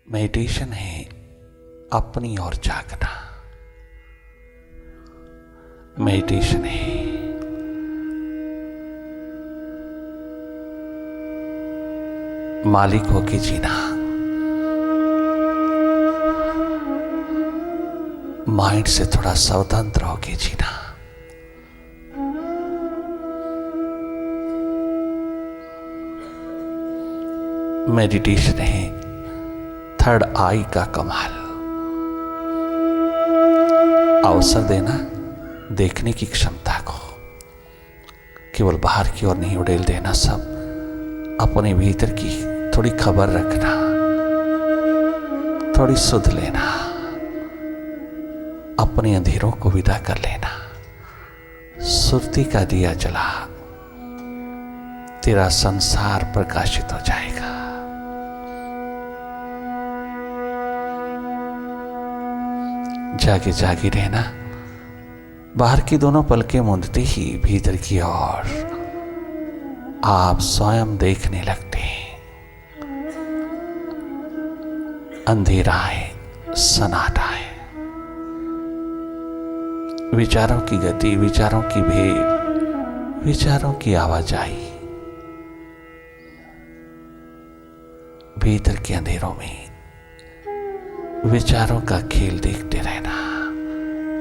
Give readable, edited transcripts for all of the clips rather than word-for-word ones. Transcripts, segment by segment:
Meditation है अपनी ओर जागना। मेडिटेशन है मालिक होके जीना। माइंड से थोड़ा स्वतंत्र होके जीना। मेडिटेशन है थर्ड आई का कमाल। अवसर देना देखने की क्षमता को, केवल बाहर की ओर नहीं उड़ेल देना, सब अपने भीतर की थोड़ी खबर रखना, थोड़ी सुध लेना, अपने अंधेरों को विदा कर लेना। सुरती का दिया जला, तेरा संसार प्रकाशित हो जाएगा। जागे जागे रहना। बाहर की दोनों पलकें मूंदते ही भीतर की ओर आप स्वयं देखने लगते हैं। अंधेरा है, सन्नाटा है, विचारों की गति, विचारों की भीड़, विचारों की आवाजाही, भीतर के अंधेरों में विचारों का खेल देखते रहना।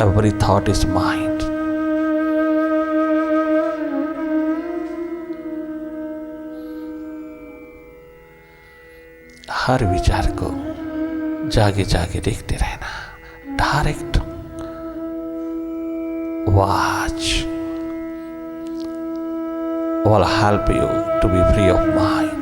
Every thought is mind. हर विचार को जागे जागे देखते रहना। Direct watch will help you to be free of mind.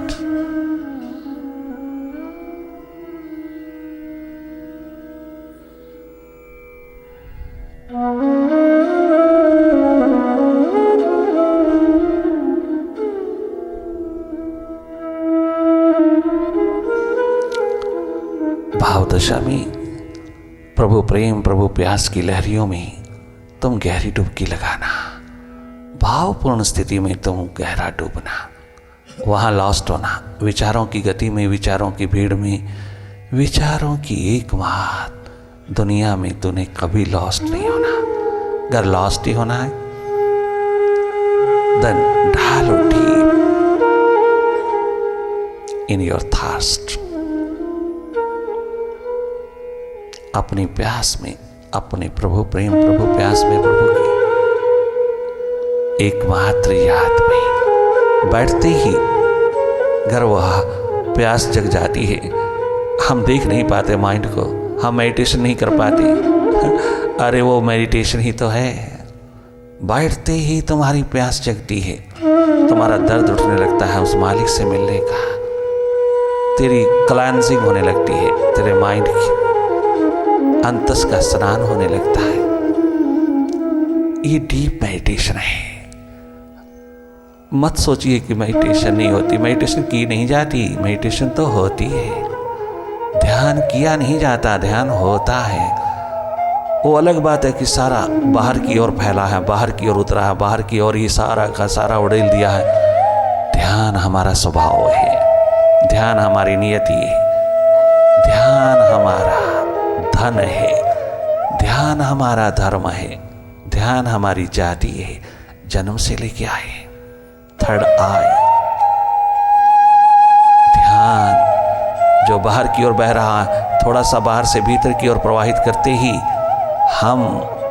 भाव दशा में प्रभु प्रेम, प्रभु प्यास की लहरियों में तुम गहरी डुबकी लगाना। भावपूर्ण स्थिति में तुम गहरा डूबना, वहां लॉस्ट होना। विचारों की गति में, विचारों की भीड़ में, विचारों की एक बात, दुनिया में तूने कभी लॉस्ट नहीं होना। अगर लॉस्ट ही होना है देन ढालो डीप इन योर थर्स्ट। अपनी प्यास में, अपने प्रभु प्रेम, प्रभु प्यास में, प्रभु की एकमात्र याद में बैठते ही घर वह प्यास जग जाती है। हम देख नहीं पाते माइंड को, हम मेडिटेशन नहीं कर पाते। अरे वो मेडिटेशन ही तो है। बैठते ही तुम्हारी प्यास जगती है, तुम्हारा दर्द उठने लगता है उस मालिक से मिलने का, तेरी क्लेंजिंग होने लगती है, तेरे माइंड की अंतस का स्नान होने लगता है। ये डीप मेडिटेशन है। मत सोचिए कि मेडिटेशन नहीं होती। मेडिटेशन की नहीं जाती, मेडिटेशन तो होती है। ध्यान किया नहीं जाता, ध्यान होता है। वो अलग बात है कि सारा बाहर की ओर फैला है, बाहर की ओर उतरा है, बाहर की ओर ही सारा का सारा उड़ेल दिया है। ध्यान हमारा स्वभाव है, ध्यान हमारी नियति है, ध्यान हमारा धन है, ध्यान हमारा धर्म है, ध्यान हमारी जाति है। जन्म से लेके आए थर्ड आई ध्यान जो बाहर की ओर बह रहा है, थोड़ा सा बाहर से भीतर की ओर प्रवाहित करते ही हम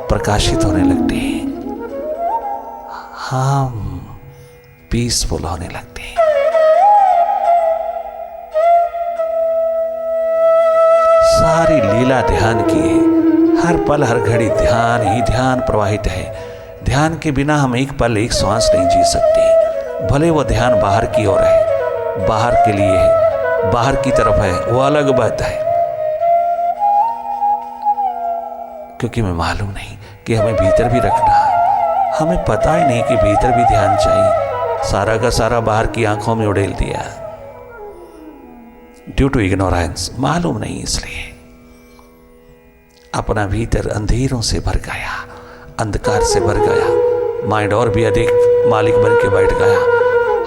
प्रकाशित होने लगते हैं, हम पीसफुल होने लगते हैं। सारी लीला ध्यान की है। हर पल हर घड़ी ध्यान ही ध्यान प्रवाहित है। ध्यान के बिना हम एक पल, एक श्वास नहीं जी सकते। भले वो ध्यान बाहर की ओर है, बाहर के लिए है, बाहर की तरफ है, वो अलग बात है। क्योंकि हमें मालूम नहीं कि हमें भीतर भी रखना है। हमें पता ही नहीं कि भीतर भी ध्यान चाहिए। सारा का सारा बाहर की आंखों में उड़ेल दिया ड्यू टू इग्नोरेंस, मालूम नहीं, इसलिए अपना भीतर अंधेरों से भर गया, अंधकार से भर गया। माइंड और भी अधिक मालिक बन के बैठ गया।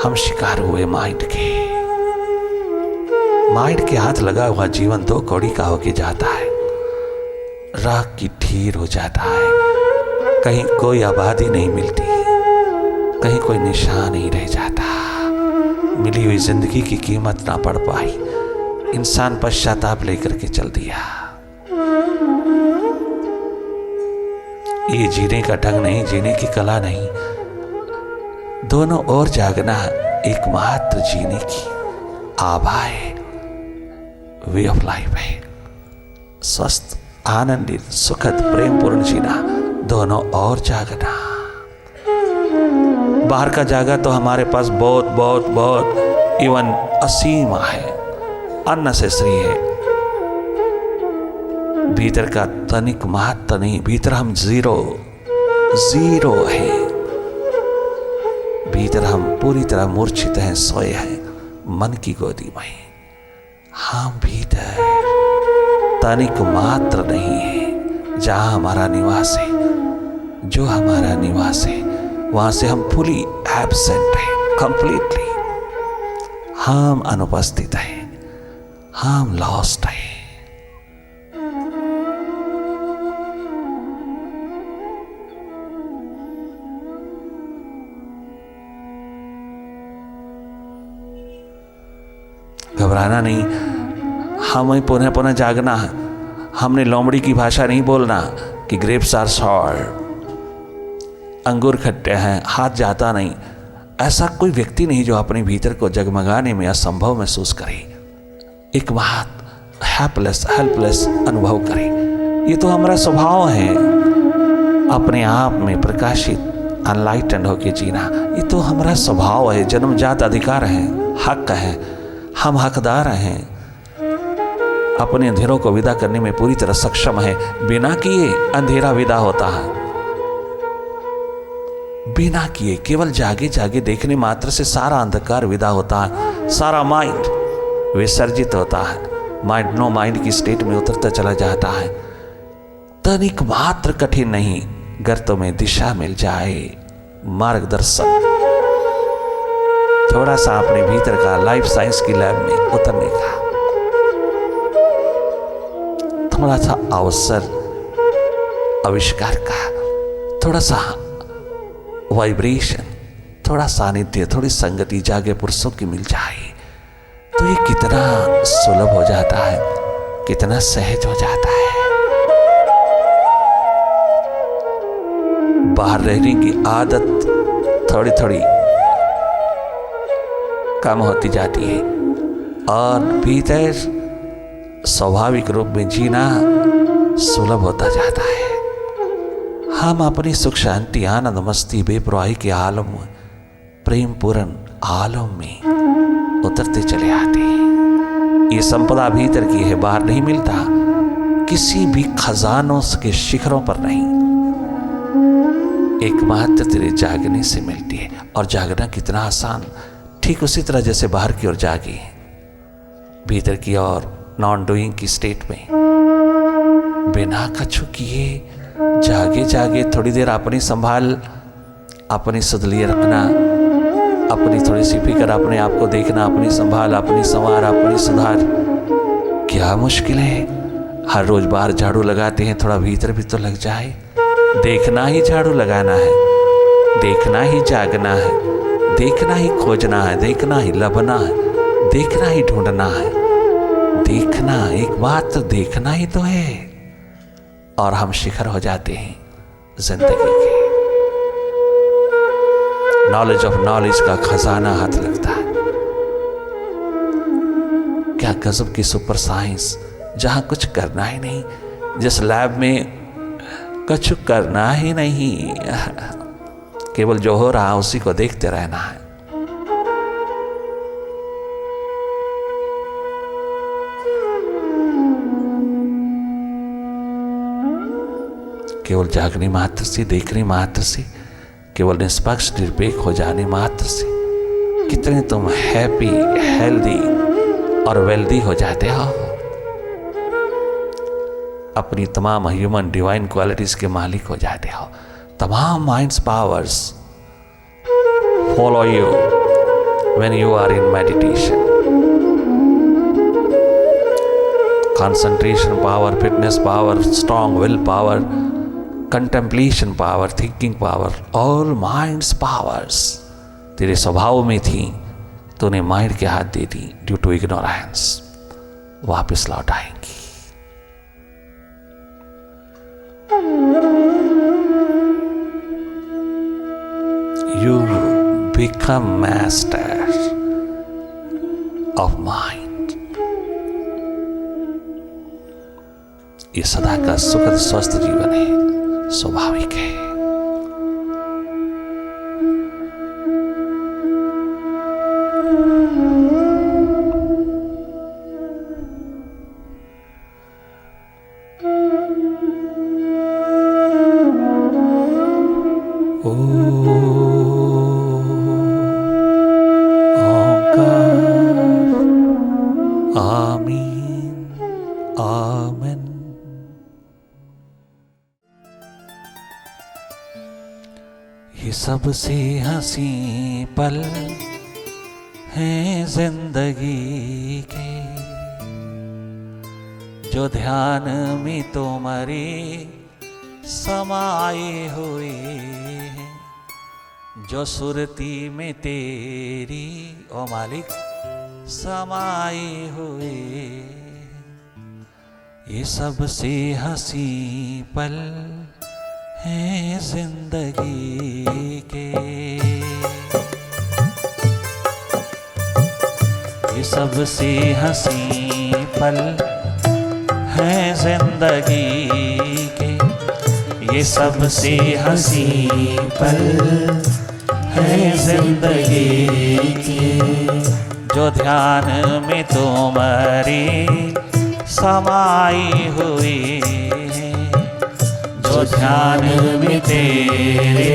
हम शिकार हुए माइंड के। माइंड के हाथ लगा हुआ जीवन दो कौड़ी का होके जाता है, राख की ढीर हो जाता है। कहीं कोई आबादी नहीं मिलती, कहीं कोई निशान नहीं रह जाता। मिली हुई जिंदगी की कीमत ना पड़ पाई, इंसान पश्चाताप लेकर के चल दिया। ये जीने का ढंग नहीं, जीने की कला नहीं, दोनों ओर जागना एकमात्र जीने की आभा है, वे ऑफ लाइफ है। स्वस्थ, आनंदित, सुखद, प्रेम पूर्ण जीना, दोनों ओर जागना। बाहर का जागा तो हमारे पास बहुत बहुत बहुत इवन असीम है, अननेसेसरी है। भीतर का तनिक महत्व नहीं, भीतर हम जीरो है। भीतर हम पूरी तरह मूर्छित हैं, सोए हैं मन की गोदी में। हम भीतर तनिक मात्र नहीं है। जहां हमारा निवास है, जो हमारा निवास है, वहां से हम फुली एब्सेंट हैं, कंप्लीटली हम अनुपस्थित हैं, हम लॉस्ट हैं। घबराना नहीं, हमें पुनः पुनः जागना है। हमने लोमड़ी की भाषा नहीं बोलना कि ग्रेप्स आर सॉर, अंगूर खट्टे हैं, हाथ जाता नहीं। ऐसा कोई व्यक्ति नहीं जो अपने भीतर को जगमगाने में असंभव महसूस करे, एक बात हेल्पलेस अनुभव करे। ये तो हमारा स्वभाव है, अपने आप में प्रकाशित अनलाइटेंड होकर जीना। ये तो हमारा स्वभाव है, जन्मजात अधिकार है, हक है, हम हकदार हैं। अपने अंधेरों को विदा करने में पूरी तरह सक्षम है। बिना किए अंधेरा विदा होता है, बिना किए केवल जागे जागे देखने मात्र से सारा अंधकार विदा होता है, सारा माइंड विसर्जित होता है। माइंड नो माइंड की स्टेट में उतरता चला जाता है। तनिक मात्र कठिन नहीं, गर्तों में दिशा मिल जाए, मार्गदर्शन थोड़ा सा अपने भीतर का लाइफ साइंस की लैब में उतरने का थोड़ा सा अवसर, आविष्कार का थोड़ा सा वाइब्रेशन, थोड़ा सानिध्य, थोड़ी संगति जागे पुरुषों की मिल जाए तो ये कितना सुलभ हो जाता है, कितना सहज हो जाता है। बाहर रहने की आदत थोड़ी थोड़ी कम होती जाती है और भीतर स्वाभाविक रूप में जीना सुलभ होता जाता है। हम अपनी सुख शांति आनंद मस्ती बेपरवाही के आलम, प्रेम पूर्ण आलम में उतरते चले आते हैं। ये संपदा भीतर की है, बाहर नहीं मिलता, किसी भी खजानों के शिखरों पर नहीं, एकमात्र तेरे जागने से मिलती है। और जागना कितना आसान, ठीक उसी तरह जैसे बाहर की ओर जागे, भीतर की ओर नॉन डूइंग की स्टेट में बिना कछु किए जागे जागे थोड़ी देर अपनी संभाल, अपनी सुध लिए रखना, अपनी थोड़ी सी फिक्र, अपने आप को देखना, अपनी संभाल, अपनी संवार, अपनी सुधार। क्या मुश्किल है। हर रोज बाहर झाड़ू लगाते हैं, थोड़ा भीतर भी तो लग जाए। देखना ही झाड़ू लगाना है, देखना ही जागना है, देखना ही खोजना है, देखना ही लभना है, देखना ही ढूंढना है। देखना, एक बात तो देखना ही तो है और हम शिखर हो जाते हैं जिंदगी के। नॉलेज ऑफ नॉलेज का खजाना हाथ लगता है। क्या गजब की सुपर साइंस, जहां कुछ करना ही नहीं, जिस लैब में कुछ करना ही नहीं, केवल जो हो रहा उसी को देखते रहना है। केवल जागने मात्र से, देखने मात्र से, केवल निष्पक्ष निरपेक्ष हो जाने मात्र से कितने तुम हैप्पी, हेल्दी और वेल्दी हो जाते हो। अपनी तमाम ह्यूमन डिवाइन क्वालिटीज के मालिक हो जाते हो। तमाम minds powers follow you when you are in meditation. concentration power, fitness power, strong will power, contemplation power, thinking power, all minds powers तेरे स्वभाव में थी, तूने माइंड के हाथ दे दी ड्यू टू इग्नोरेंस, वापस लौट आएंगी। You become master of mind. ये सदा का सुखद स्वस्थ जीवन है, स्वाभाविक है। सबसे हंसी पल हैं जिंदगी के, जो ध्यान में तुम्हारे समाये हुए हैं, जो सुरती में तेरी ओ मालिक समाये हुए। ये सबसे हंसी पल हैं जिंदगी के, ये सबसे हंसी पल हैं जिंदगी के, ये सबसे हंसी पल हैं जिंदगी के, जो ध्यान में तुम्हारे समाई हुई, जो ध्यान में तेरे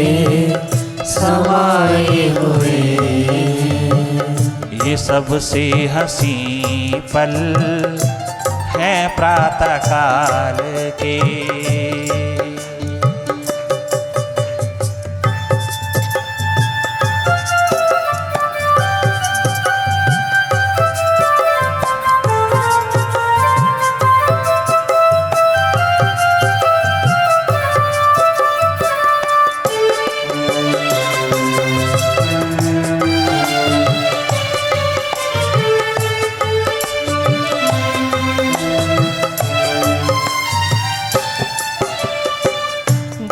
समाये हुए। ये सबसे हंसी पल हैं प्रातः काल के,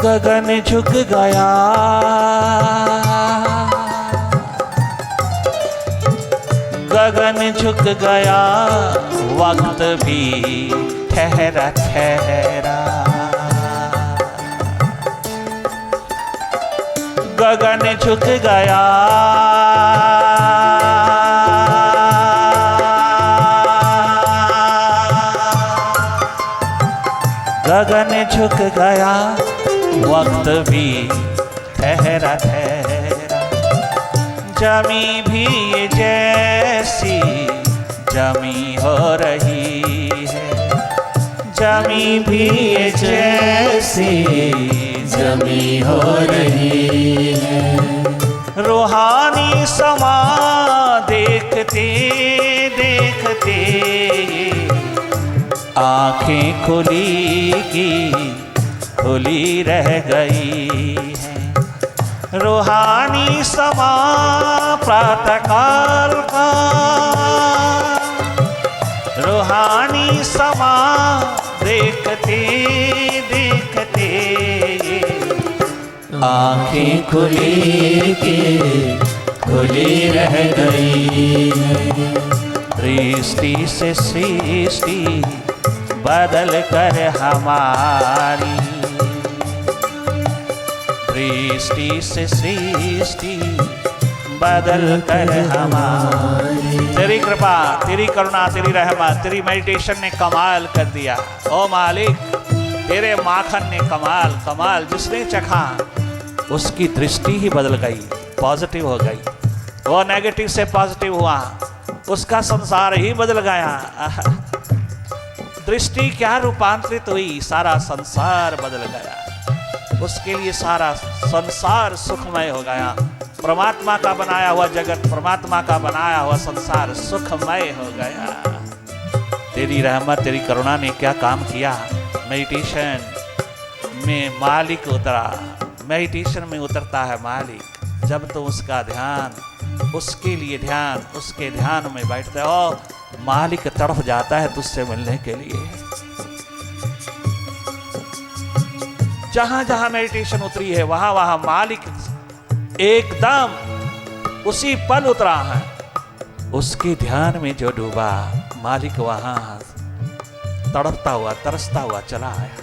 गगन झुक गया, गगन झुक गया, वक्त भी ठहरा ठहरा, गगन झुक गया, गगन झुक गया, वक्त भी ठहरा ठहरा, जमी भी ये जैसी जमी हो रही है, जमी भी ये जैसी जमी हो रही है। रूहानी समा देखते देखते आंखें खुली की खुली रह गई है, रूहानी समा प्रातःकाल का, रूहानी समा देखते देखते आंखें खुली की खुली रह गई है। दृष्टि से सृष्टि बदल कर हमारी, दृष्टि से सृष्टि बदल कर हमारी। तेरी कृपा, तेरी करुणा, तेरी रहमत, तेरी मेडिटेशन ने कमाल कर दिया। ओ मालिक, तेरे माखन ने कमाल कमाल जिसने चखा उसकी दृष्टि ही बदल गई, पॉजिटिव हो गई। वो नेगेटिव से पॉजिटिव हुआ, उसका संसार ही बदल गया। दृष्टि क्या रूपांतरित हुई, सारा संसार बदल गया। उसके लिए सारा संसार सुखमय हो गया। परमात्मा का बनाया हुआ जगत, परमात्मा का बनाया हुआ संसार सुखमय हो गया। तेरी रहमत, तेरी करुणा ने क्या काम किया। मेडिटेशन में मालिक उतरा, मेडिटेशन में उतरता है मालिक। जब तो उसका ध्यान, उसके लिए ध्यान, उसके ध्यान में बैठते हो, मालिक तड़प जाता है तुझसे मिलने के लिए। जहां जहां मेडिटेशन उतरी है वहां वहां मालिक एकदम उसी पल उतरा है। उसके ध्यान में जो डूबा, मालिक वहां तड़पता हुआ, तरसता हुआ चला आया,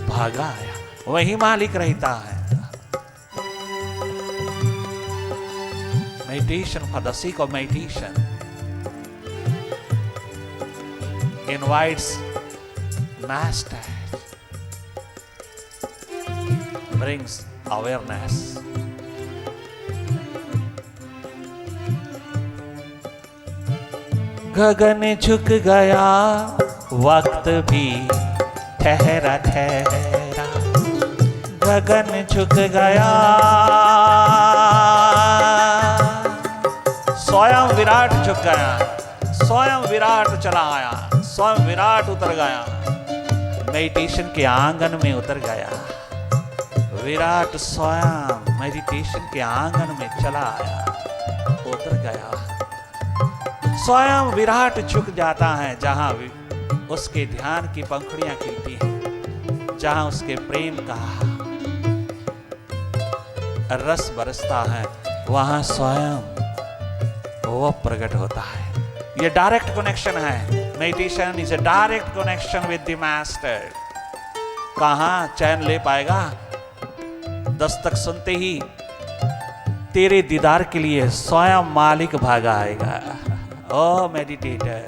भागा आया। वही मालिक रहता है। Meditation for the sake of meditation invites master, brings awareness. गगन झुक गया, वक्त भी ठहरा ठहरा। गगन झुक गया, स्वयं विराट झुक गया, स्वयं विराट चला आया, स्वयं विराट उतर गया, मेडिटेशन के आंगन में उतर गया। विराट स्वयं मेडिटेशन के आंगन में चला आया, उतर गया। स्वयं विराट झुक जाता है जहां उसके ध्यान की पंखुड़ियां खिलती हैं, जहां उसके प्रेम का रस बरसता है, वहां स्वयं वो प्रकट होता है। ये डायरेक्ट कनेक्शन है। Meditation is a direct connection with the master. कहां चैन ले पाएगा? दस्तक सुनते ही तेरे दीदार के लिए स्वयं मालिक भागा आएगा। ओ मेडिटेटर,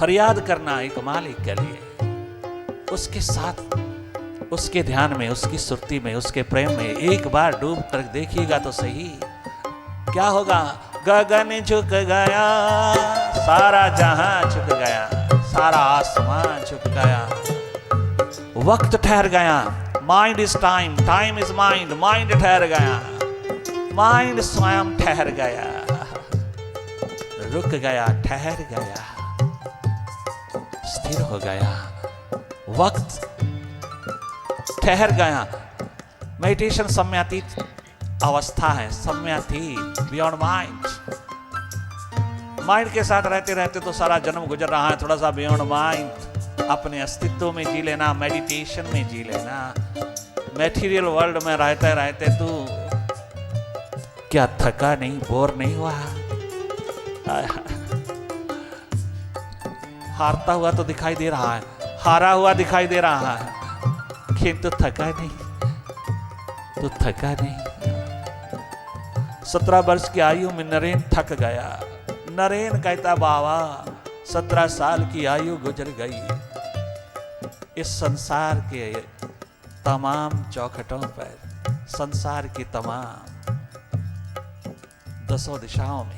फरियाद करना एक मालिक के लिए, उसके साथ, उसके ध्यान में, उसकी सुरती में, उसके प्रेम में एक बार डूब कर देखिएगा तो सही, क्या होगा। गगन झुक गया, सारा जहां झुक गया, सारा आसमान झुक गया। वक्त ठहर गया, mind is time, time is mind, mind ठहर गया, माइंड स्वयं ठहर गया, रुक गया, ठहर गया, स्थिर हो गया। वक्त ठहर गया। मेडिटेशन सम्यातीत अवस्था है, सम्यातीत, बियॉन्ड माइंड। माइंड के साथ रहते रहते तो सारा जन्म गुजर रहा है, थोड़ा सा बियॉन्ड माइंड, अपने अस्तित्व में जी लेना, मेडिटेशन में जी लेना। मैटीरियल वर्ल्ड में रहते रहते तू क्या थका नहीं, बोर नहीं हुआ? हारता हुआ तो दिखाई दे रहा है, हारा हुआ दिखाई दे रहा है, तो थका नहीं, तो थका नहीं। 17 वर्ष की आयु में नरेन थक गया। नरेन कहता, बाबा 17 साल की आयु गुजर गई इस संसार के तमाम चौखटों पर, संसार की तमाम 10 दिशाओं में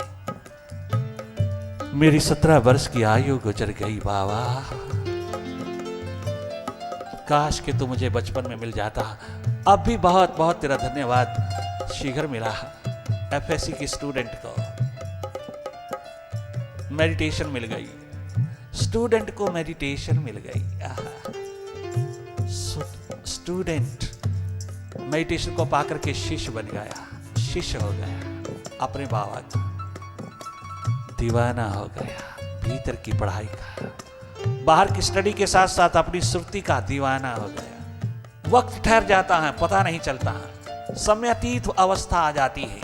मेरी 17 वर्ष की आयु गुजर गई बाबा। काश कि तू मुझे बचपन में मिल जाता। अब भी बहुत बहुत तेरा धन्यवाद, शीघ्र मिला। एफएससी की स्टूडेंट को मेडिटेशन मिल गई, स्टूडेंट को मेडिटेशन मिल गई। स्टूडेंट मेडिटेशन को पाकर के शिष्य बन गया, शिष्य हो गया, अपने बाबा का दीवाना हो गया, भीतर की पढ़ाई का, बाहर की स्टडी के साथ साथ अपनी सुरती का दीवाना हो गया। वक्त ठहर जाता है, पता नहीं चलता है, समयातीत अवस्था आ जाती है,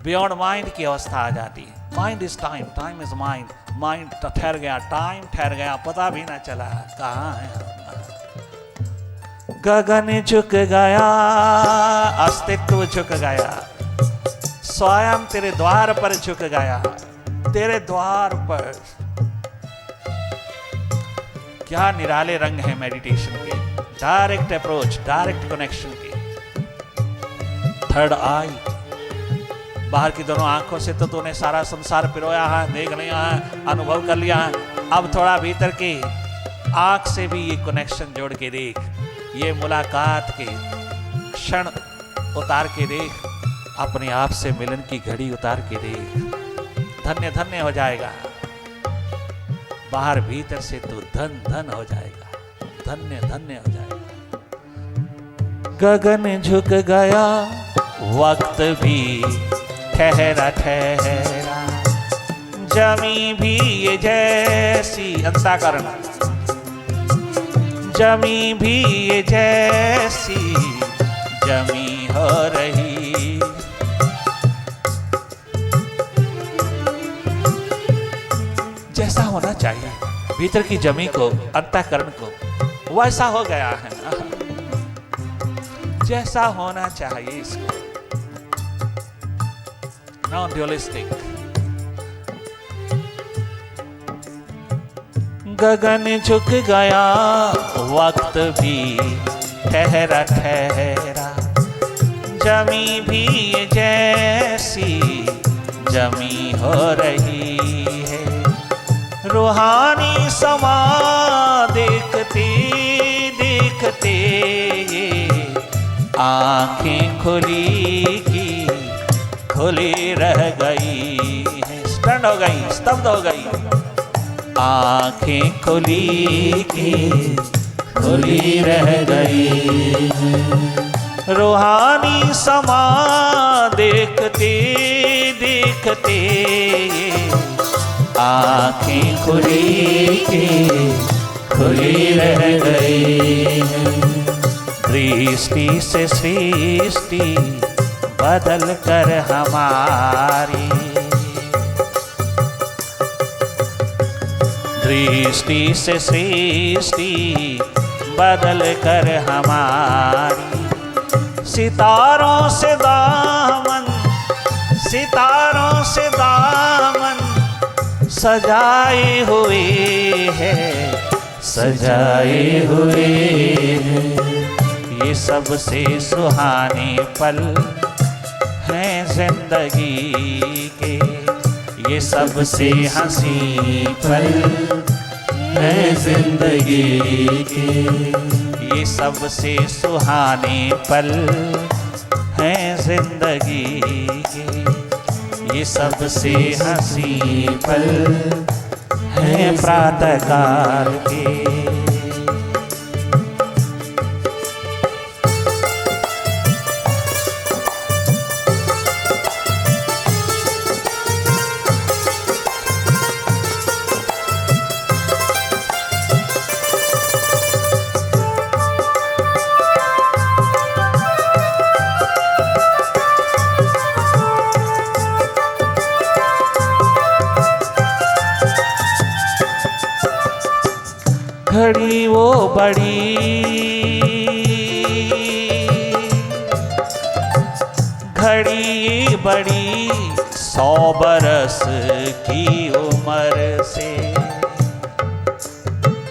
बियॉन्ड माइंड की अवस्था आ जाती है। Mind is time, time is mind, mind ठहर गया, टाइम ठहर गया, पता भी ना चला कहाँ है हम। गगन झुक गया, अस्तित्व झुक गया, स्वयं तेरे द्वार पर झुक गया, तेरे द्वार पर। क्या निराले रंग है मेडिटेशन के, डायरेक्ट अप्रोच, डायरेक्ट कनेक्शन के। थर्ड आई, बाहर की दोनों आंखों से तो तूने सारा संसार पिरोया है, देख लिया है, अनुभव कर लिया है। अब थोड़ा भीतर की आंख से भी ये कनेक्शन जोड़ के देख, ये मुलाकात के क्षण उतार के देख, अपने आप से मिलन की घड़ी उतार के देख। धन्य धन्य हो जाएगा, बाहर भीतर से तू धन धन हो जाएगा, धन्य धन्य हो जाएगा। गगन झुक गया वक्त भी ठहरा ठहरा, जमी भी ये जैसी अंताकरण, जमी भी ये जैसी जमी हो रही। जैसा होना चाहिए भीतर की जमी को, अंतःकरण को, वैसा हो गया है, जैसा होना चाहिए इसको, नॉन ड्यूलिस्टिक। गगन झुक गया वक्त भी ठहरा ठहरा, जमी भी ये जैसी जमी हो रही है। रूहानी समा देखते देखते ये आंखें खुली की खुली रह गई है, स्टंड हो गई, स्तब्ध हो गई। आंखें खुली की खुली रह गई, रूहानी समा देखते देखते आंखें खुली की खुली रह गई। दृष्टि से सृष्टि बदल कर हमारी, दृष्टि से सृष्टि बदल कर हमारी। सितारों से दामन, सितारों से दामन सजाए हुए हैं, सजाए हुए हैं। ये सबसे सुहाने पल हैं जिंदगी के, ये सबसे हंसी पल हैं जिंदगी के, ये सबसे सुहाने पल हैं जिंदगी के, ये सबसे हंसी पल हैं प्रातःकाल के। घड़ी वो बड़ी, घड़ी बड़ी 100 बरस की उम्र से।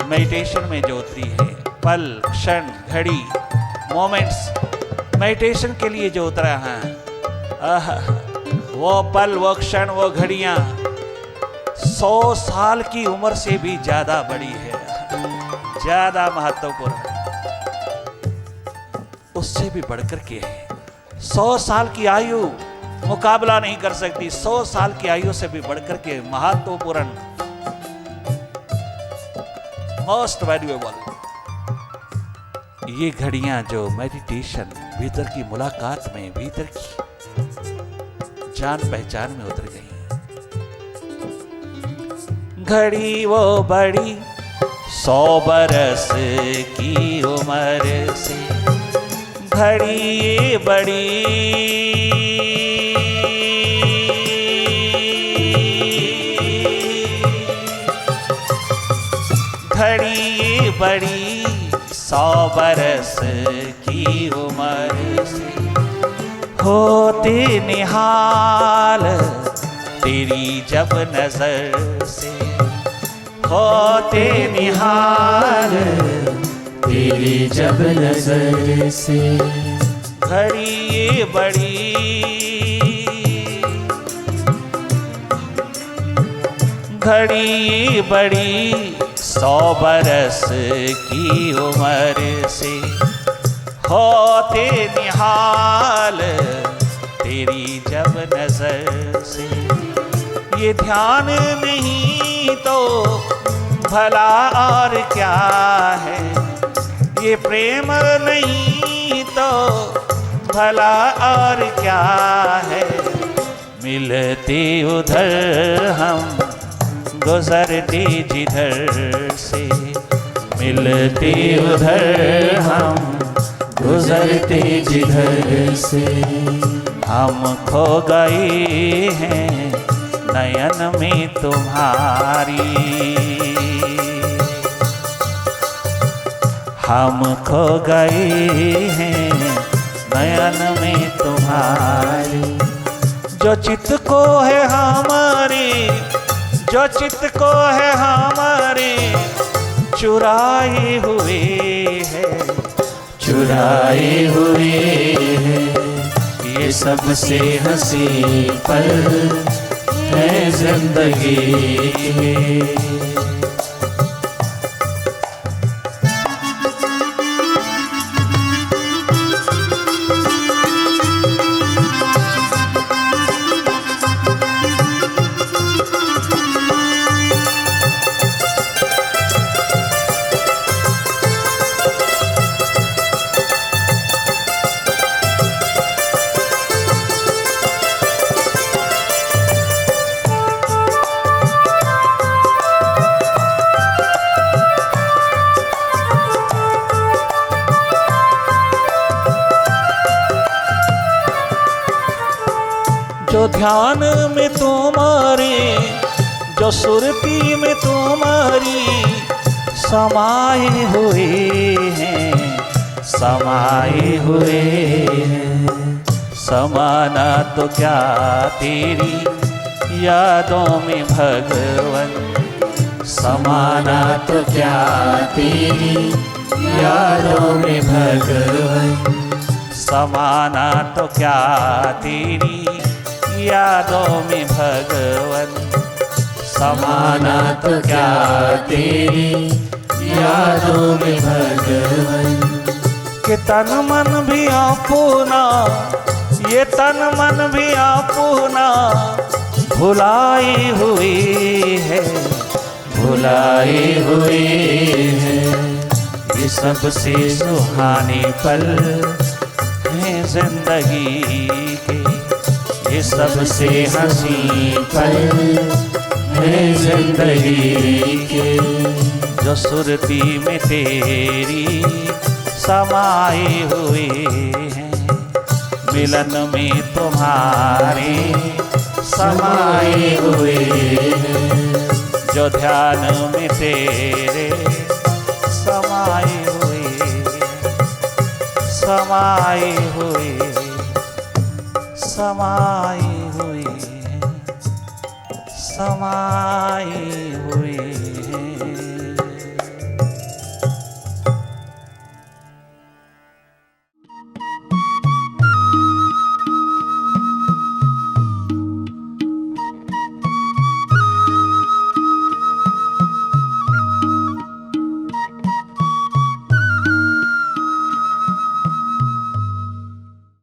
मेडिटेशन में जो उतरी है पल, क्षण, घड़ी, मोमेंट्स, मेडिटेशन के लिए जो उतरा है, वो पल, वो क्षण, वो घड़ियां 100 साल की उम्र से भी ज्यादा बड़ी है, ज्यादा महत्वपूर्ण है, उससे भी बढ़कर के है। 100 साल की आयु मुकाबला नहीं कर सकती, 100 साल की आयु से भी बढ़कर के महत्वपूर्ण, मोस्ट वैल्यूएबल ये घड़ियां जो मेडिटेशन, भीतर की मुलाकात में, भीतर की जान पहचान में उतर गई। घड़ी वो बड़ी 100 बरस की उम्र से, घड़ी ये बड़ी घड़ी ये बड़ी 100 बरस की उम्र से। होते निहाल तेरी जब नजर से, होते निहाल तेरी जब नजर से। घड़ी ये बड़ी घड़ी ये बड़ी 100 बरस की उम्र से। होते निहाल तेरी जब नजर से। ये ध्यान नहीं तो भला और क्या है, ये प्रेम नहीं तो भला और क्या है। मिलते उधर हम गुजरते जिधर से, मिलते उधर हम गुजरते जिधर से। हम खो गए हैं नयन में तुम्हारी, हम खो गए हैं नयन में तुम्हारी। जो चित्त को है हमारे, जो चित्त को है हमारे चुराए हुए हैं, चुराए हुए हैं। ये सबसे हंसी पल है जिंदगी में। जो ध्यान में तुम्हारे, जो सुरती में तुम्हारी समाये हुए हैं, समाये हुए हैं। समाना तो क्या तेरी यादों में भगवन, समाना तो क्या तेरी यादों में भगवन। समाना तो क्या तेरी यादों में भगवन। समाना तो क्या तेरी यादों में भगवन। कि तन मन भी अपना, ये तन मन भी अपना भुलाए हुए है, भुलाए हुए हैं। ये सबसे सुहाने पल है जिंदगी के, ये सबसे हंसी पल है जिंदगी के। जो सुरती में तेरी समाये हुए हैं, मिलन में तुम्हारे समाये हुए हैं। जो ध्यान में तेरे समाये हुए, समाये हुए, समाये हुए, समाये हुए हैं।